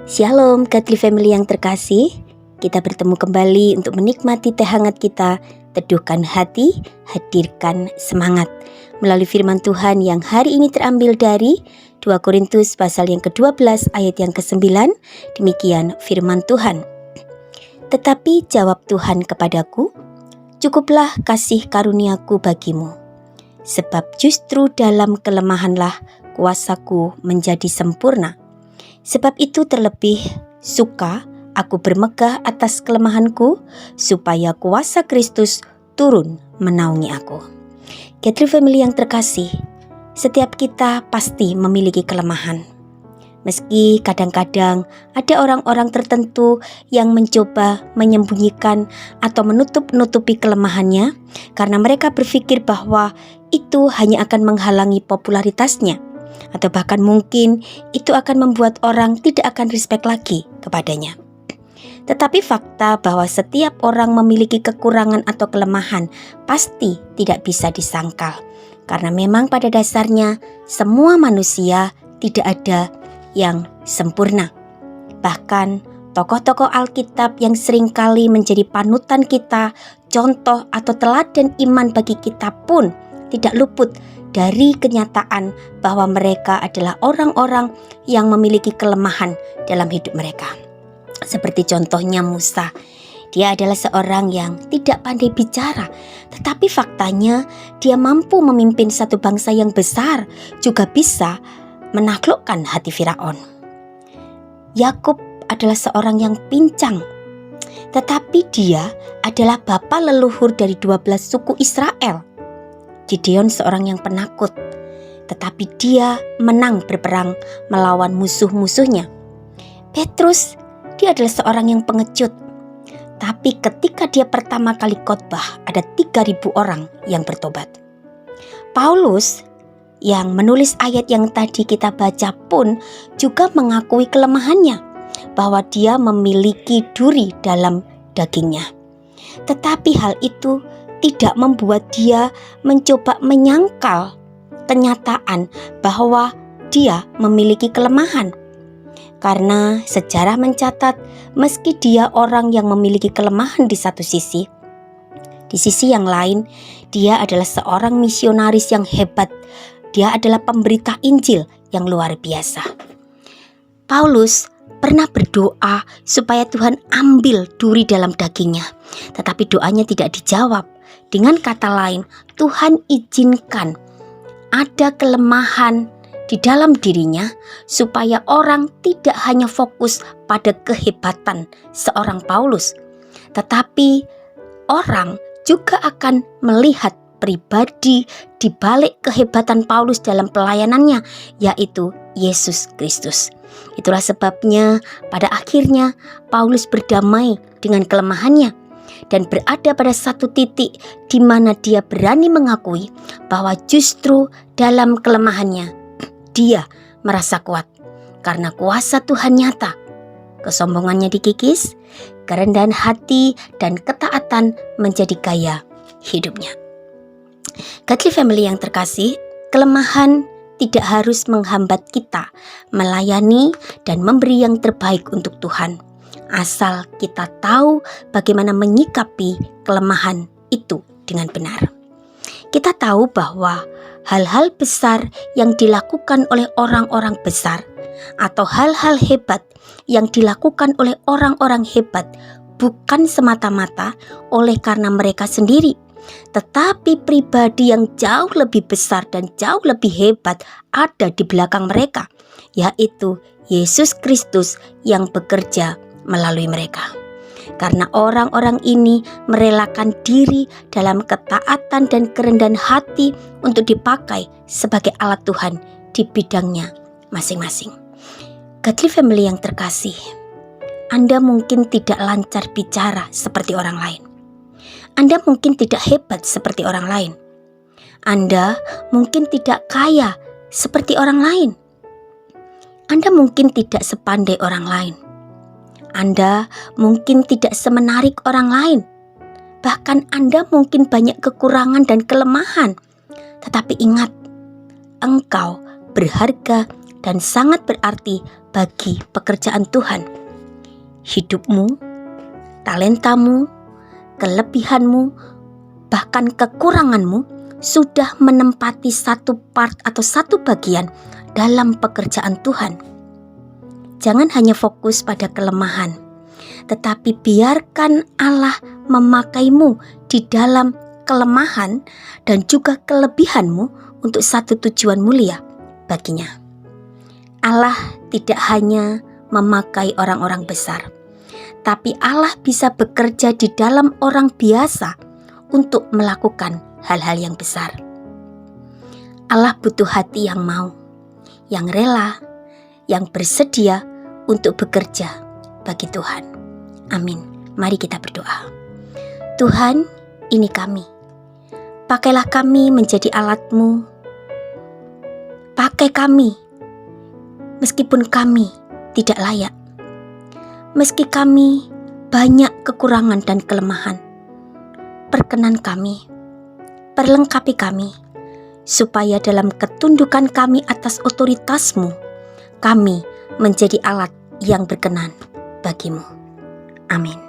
Shalom Godly Family yang terkasih. Kita bertemu kembali untuk menikmati teh hangat kita. Teduhkan hati, hadirkan semangat melalui firman Tuhan yang hari ini terambil dari 2 Korintus pasal yang ke-12 ayat yang ke-9. Demikian firman Tuhan. Tetapi jawab Tuhan kepadaku, cukuplah kasih karuniaku bagimu, sebab justru dalam kelemahanlah kuasaku menjadi sempurna. Sebab itu terlebih suka aku bermegah atas kelemahanku, supaya kuasa Kristus turun menaungi aku. Godly Family yang terkasih, setiap kita pasti memiliki kelemahan. Meski kadang-kadang ada orang-orang tertentu yang mencoba menyembunyikan atau menutup-nutupi kelemahannya karena mereka berpikir bahwa itu hanya akan menghalangi popularitasnya, atau bahkan mungkin itu akan membuat orang tidak akan respect lagi kepadanya. Tetapi fakta bahwa setiap orang memiliki kekurangan atau kelemahan pasti tidak bisa disangkal, karena memang pada dasarnya semua manusia tidak ada yang sempurna. Bahkan tokoh-tokoh Alkitab yang seringkali menjadi panutan kita, contoh atau teladan iman bagi kita pun tidak luput dari kenyataan bahwa mereka adalah orang-orang yang memiliki kelemahan dalam hidup mereka. Seperti contohnya Musa. Dia adalah seorang yang tidak pandai bicara, tetapi faktanya dia mampu memimpin satu bangsa yang besar, juga bisa menaklukkan hati Firaun. Yakub adalah seorang yang pincang, tetapi dia adalah bapa leluhur dari 12 suku Israel. Gideon seorang yang penakut, tetapi dia menang berperang melawan musuh-musuhnya. Petrus, dia adalah seorang yang pengecut, tapi ketika dia pertama kali khotbah ada 3.000 orang yang bertobat. Paulus yang menulis ayat yang tadi kita baca pun juga mengakui kelemahannya, bahwa dia memiliki duri dalam dagingnya. Tetapi hal itu tidak membuat dia mencoba menyangkal kenyataan bahwa dia memiliki kelemahan. Karena sejarah mencatat, meski dia orang yang memiliki kelemahan di satu sisi, di sisi yang lain dia adalah seorang misionaris yang hebat. Dia adalah pemberita Injil yang luar biasa. Paulus pernah berdoa supaya Tuhan ambil duri dalam dagingnya, tetapi doanya tidak dijawab. Dengan kata lain, Tuhan izinkan ada kelemahan di dalam dirinya supaya orang tidak hanya fokus pada kehebatan seorang Paulus, tetapi orang juga akan melihat pribadi di balik kehebatan Paulus dalam pelayanannya, yaitu Yesus Kristus. Itulah sebabnya pada akhirnya Paulus berdamai dengan kelemahannya dan berada pada satu titik di mana dia berani mengakui bahwa justru dalam kelemahannya dia merasa kuat karena kuasa Tuhan nyata. Kesombongannya dikikis, kerendahan hati dan ketaatan menjadi gaya hidupnya. Godly Family yang terkasih, kelemahan tidak harus menghambat kita melayani dan memberi yang terbaik untuk Tuhan, asal kita tahu bagaimana menyikapi kelemahan itu dengan benar. Kita tahu bahwa hal-hal besar yang dilakukan oleh orang-orang besar atau hal-hal hebat yang dilakukan oleh orang-orang hebat bukan semata-mata oleh karena mereka sendiri, tetapi pribadi yang jauh lebih besar dan jauh lebih hebat ada di belakang mereka, yaitu Yesus Kristus yang bekerja melalui mereka. Karena orang-orang ini merelakan diri dalam ketaatan dan kerendahan hati untuk dipakai sebagai alat Tuhan di bidangnya masing-masing. Godly Family yang terkasih, Anda mungkin tidak lancar bicara seperti orang lain. Anda mungkin tidak hebat seperti orang lain. Anda mungkin tidak kaya seperti orang lain. Anda mungkin tidak sepandai orang lain. Anda mungkin tidak semenarik orang lain. Bahkan Anda mungkin banyak kekurangan dan kelemahan. Tetapi ingat, engkau berharga dan sangat berarti bagi pekerjaan Tuhan. Hidupmu, talentamu, kelebihanmu, bahkan kekuranganmu sudah menempati satu part atau satu bagian dalam pekerjaan Tuhan. Jangan hanya fokus pada kelemahan, tetapi biarkan Allah memakaimu di dalam kelemahan dan juga kelebihanmu untuk satu tujuan mulia baginya. Allah tidak hanya memakai orang-orang besar, tapi Allah bisa bekerja di dalam orang biasa untuk melakukan hal-hal yang besar. Allah butuh hati yang mau, yang rela, yang bersedia untuk bekerja bagi Tuhan. Amin. Mari kita berdoa. Tuhan, ini kami. Pakailah kami menjadi alat-Mu. Pakai kami, meskipun kami tidak layak. Meski kami banyak kekurangan dan kelemahan, perkenan kami, perlengkapi kami, supaya dalam ketundukan kami atas otoritas-Mu, kami menjadi alat yang berkenan bagi-Mu. Amin.